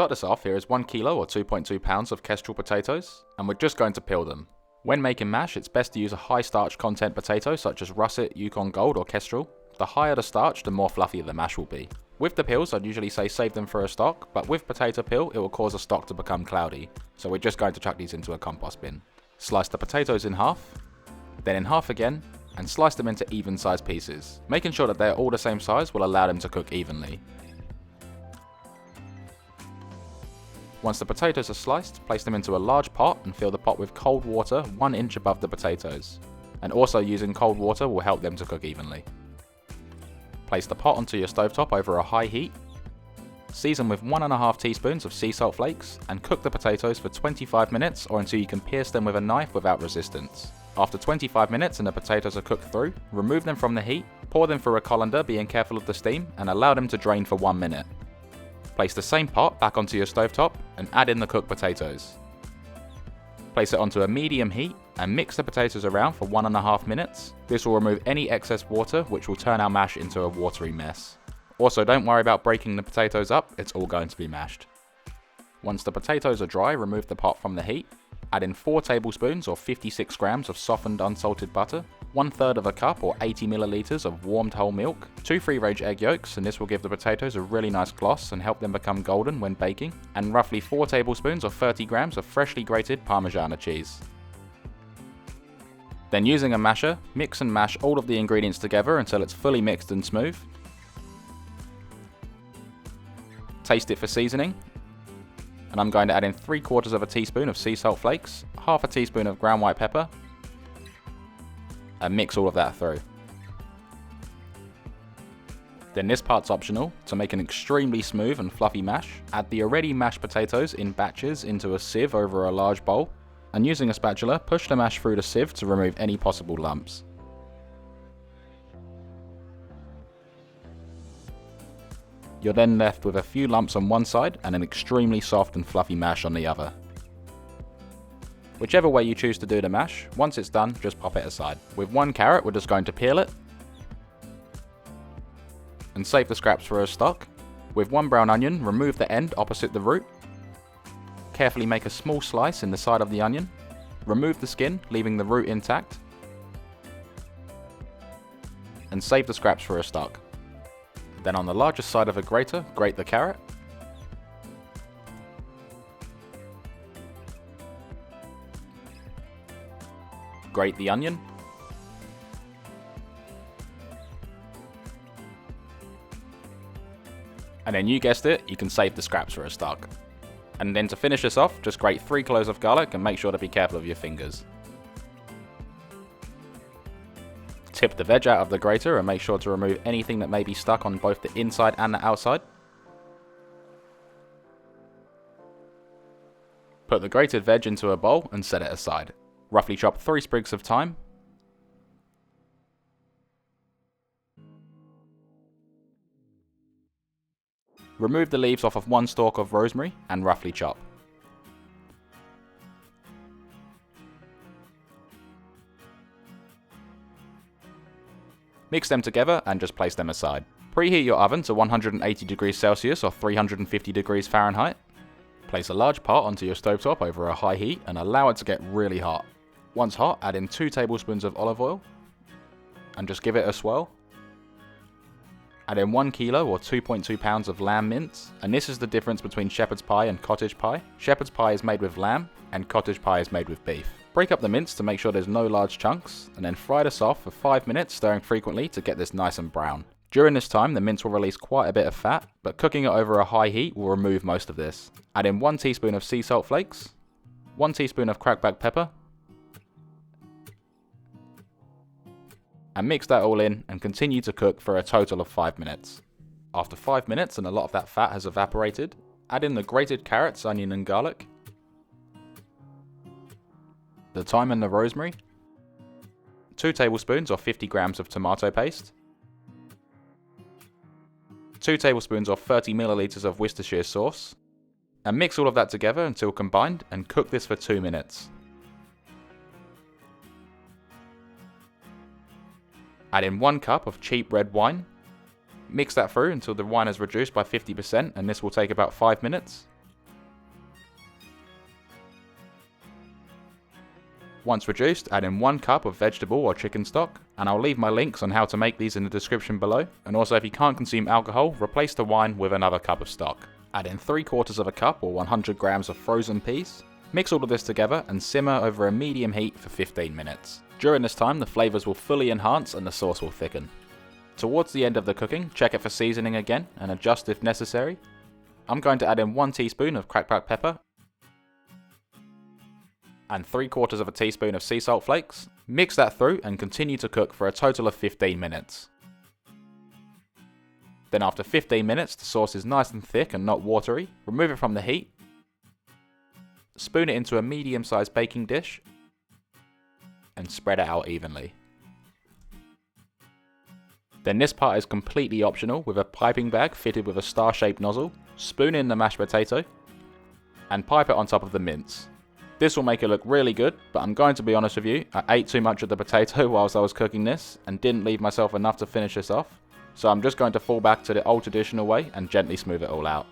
start this off, here is 1 kilo or 2.2 pounds of Kestrel potatoes, and we're just going to peel them. When making mash, it's best to use a high starch content potato such as Russet, Yukon Gold or Kestrel. The higher the starch, the more fluffy the mash will be. With the peels, I'd usually say save them for a stock, but with potato peel, it will cause a stock to become cloudy. So we're just going to chuck these into a compost bin. Slice the potatoes in half, then in half again, and slice them into even sized pieces. Making sure that they're all the same size will allow them to cook evenly. Once the potatoes are sliced, place them into a large pot and fill the pot with cold water 1 inch above the potatoes. And also using cold water will help them to cook evenly. Place the pot onto your stovetop over a high heat. Season with 1.5 teaspoons of sea salt flakes and cook the potatoes for 25 minutes or until you can pierce them with a knife without resistance. After 25 minutes and the potatoes are cooked through, remove them from the heat, pour them through a colander being careful of the steam and allow them to drain for 1 minute. Place the same pot back onto your stovetop and add in the cooked potatoes. Place it onto a medium heat and mix the potatoes around for 1.5 minutes. This will remove any excess water which will turn our mash into a watery mess. Also, don't worry about breaking the potatoes up, it's all going to be mashed. Once the potatoes are dry, remove the pot from the heat. Add in 4 tablespoons or 56 grams of softened unsalted butter, 1/3 of a cup or 80 milliliters of warmed whole milk, 2 free-range egg yolks, and this will give the potatoes a really nice gloss and help them become golden when baking, and roughly 4 tablespoons or 30 grams of freshly grated Parmigiano cheese. Then using a masher, mix and mash all of the ingredients together until it's fully mixed and smooth. Taste it for seasoning, and I'm going to add in 3/4 of a teaspoon of sea salt flakes, 1/2 teaspoon of ground white pepper, and mix all of that through. Then this part's optional. To make an extremely smooth and fluffy mash, add the already mashed potatoes in batches into a sieve over a large bowl, and using a spatula, push the mash through the sieve to remove any possible lumps. You're then left with a few lumps on one side and an extremely soft and fluffy mash on the other. Whichever way you choose to do the mash, once it's done, just pop it aside. With 1 carrot, we're just going to peel it and save the scraps for a stock. With 1 brown onion, remove the end opposite the root. Carefully make a small slice in the side of the onion. Remove the skin, leaving the root intact. And save the scraps for a stock. Then on the largest side of a grater, grate the carrot. Grate the onion. And then you guessed it, you can save the scraps for a stock. And then to finish this off, just grate 3 cloves of garlic and make sure to be careful of your fingers. Tip the veg out of the grater and make sure to remove anything that may be stuck on both the inside and the outside. Put the grated veg into a bowl and set it aside. Roughly chop 3 sprigs of thyme. Remove the leaves off of 1 stalk of rosemary and roughly chop. Mix them together and just place them aside. Preheat your oven to 180 degrees Celsius or 350 degrees Fahrenheit. Place a large pot onto your stovetop over a high heat and allow it to get really hot. Once hot, add in 2 tablespoons of olive oil and just give it a swirl. Add in 1 kilo or 2.2 pounds of lamb mince, and this is the difference between shepherd's pie and cottage pie. Shepherd's pie is made with lamb and cottage pie is made with beef. Break up the mince to make sure there's no large chunks, and then fry this off for 5 minutes, stirring frequently to get this nice and brown. During this time, the mince will release quite a bit of fat, but cooking it over a high heat will remove most of this. Add in 1 teaspoon of sea salt flakes, 1 teaspoon of cracked black pepper, and mix that all in and continue to cook for a total of 5 minutes. After 5 minutes and a lot of that fat has evaporated, add in the grated carrots, onion and garlic, the thyme and the rosemary, 2 tablespoons or 50 grams of tomato paste, 2 tablespoons or 30 milliliters of Worcestershire sauce, and mix all of that together until combined and cook this for 2 minutes. Add in 1 cup of cheap red wine, mix that through until the wine is reduced by 50%, and this will take about 5 minutes. Once reduced, add in 1 cup of vegetable or chicken stock, and I'll leave my links on how to make these in the description below. And also, if you can't consume alcohol, replace the wine with another cup of stock. Add in 3/4 of a cup or 100 grams of frozen peas. Mix all of this together and simmer over a medium heat for 15 minutes. During this time, the flavours will fully enhance and the sauce will thicken. Towards the end of the cooking, check it for seasoning again and adjust if necessary. I'm going to add in 1 teaspoon of cracked black pepper and 3/4 of a teaspoon of sea salt flakes. Mix that through and continue to cook for a total of 15 minutes. Then after 15 minutes, the sauce is nice and thick and not watery. Remove it from the heat. Spoon it into a medium-sized baking dish and spread it out evenly. Then this part is completely optional with a piping bag fitted with a star-shaped nozzle. Spoon in the mashed potato and pipe it on top of the mince. This will make it look really good, but I'm going to be honest with you, I ate too much of the potato whilst I was cooking this and didn't leave myself enough to finish this off. So I'm just going to fall back to the old traditional way and gently smooth it all out.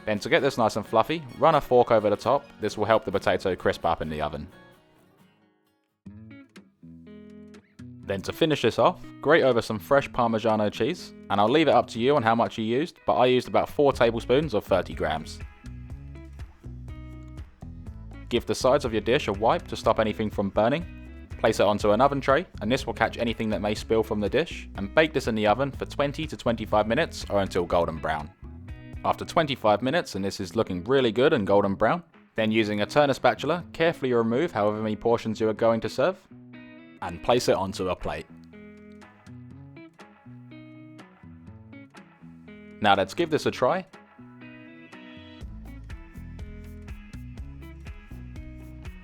Then to get this nice and fluffy, run a fork over the top. This will help the potato crisp up in the oven. Then to finish this off, grate over some fresh Parmigiano cheese, and I'll leave it up to you on how much you used, but I used about 4 tablespoons of 30 grams. Give the sides of your dish a wipe to stop anything from burning. Place it onto an oven tray, and this will catch anything that may spill from the dish, and bake this in the oven for 20 to 25 minutes or until golden brown. After 25 minutes and this is looking really good and golden brown, then using a turner spatula, carefully remove however many portions you are going to serve, and place it onto a plate. Now let's give this a try.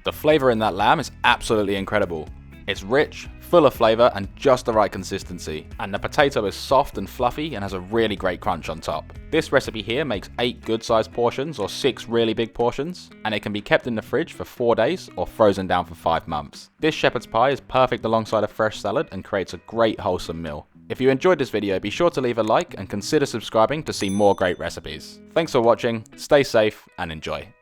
The flavour in that lamb is absolutely incredible. It's rich, full of flavour and just the right consistency. And the potato is soft and fluffy and has a really great crunch on top. This recipe here makes 8 good sized portions or 6 really big portions, and it can be kept in the fridge for 4 days or frozen down for 5 months. This shepherd's pie is perfect alongside a fresh salad and creates a great wholesome meal. If you enjoyed this video, be sure to leave a like and consider subscribing to see more great recipes. Thanks for watching, stay safe and enjoy.